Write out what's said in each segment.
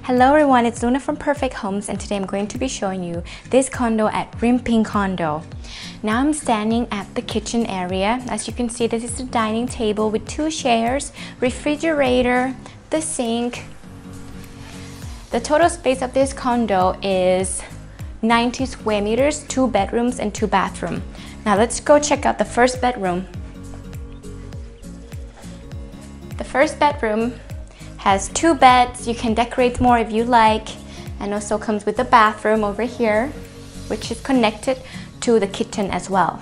Hello everyone, it's Luna from Perfect Homes, and today I'm going to be showing you this condo at Rimping Condo. Now I'm standing at the kitchen area. As you can see, this is the dining table with 2 chairs, refrigerator, the sink. The total space of this condo is 90 square meters, 2 bedrooms and 2 bathrooms. Now let's go check out the first bedroom. The first bedroom has 2 beds. You can decorate more if you like, and also comes with a bathroom over here, which is connected to the kitchen as well.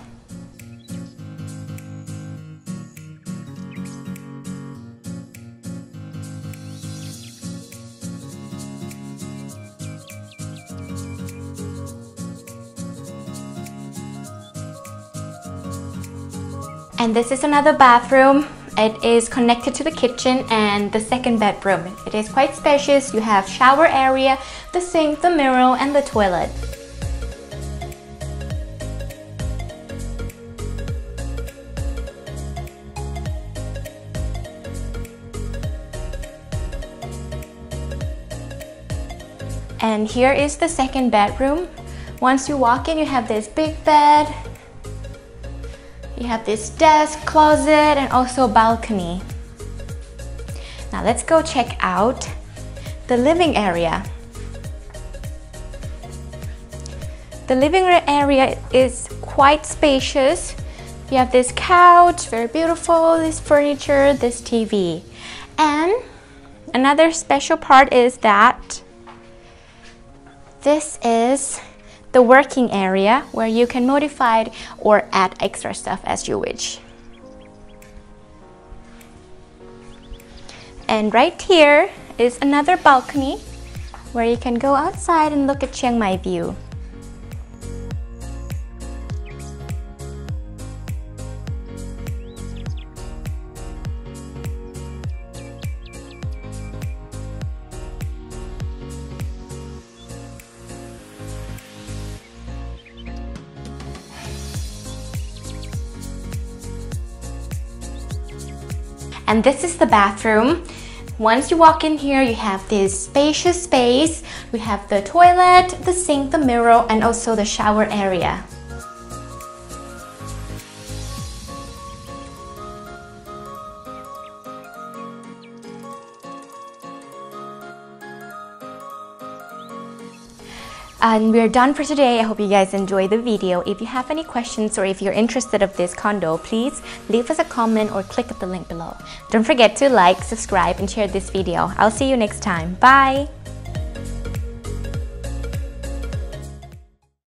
And this is another bathroom. It is connected to the kitchen and the second bedroom. It is quite spacious. You have shower area, the sink, the mirror, and the toilet. And here is the second bedroom. Once you walk in, you have this big bed. You have this desk, closet, and also balcony. Now let's go check out the living area. The living area is quite spacious. You have this couch, very beautiful, this furniture, this TV. And another special part is that this is the working area where you can modify or add extra stuff as you wish. And right here is another balcony where you can go outside and look at Chiang Mai view. And this is the bathroom. Once you walk in here, you have this spacious space. We have the toilet, the sink, the mirror, and also the shower area. And we're done for today. I hope you guys enjoyed the video. If you have any questions or if you're interested of this condo, please leave us a comment or click at the link below. Don't forget to like, subscribe, and share this video. I'll see you next time. Bye!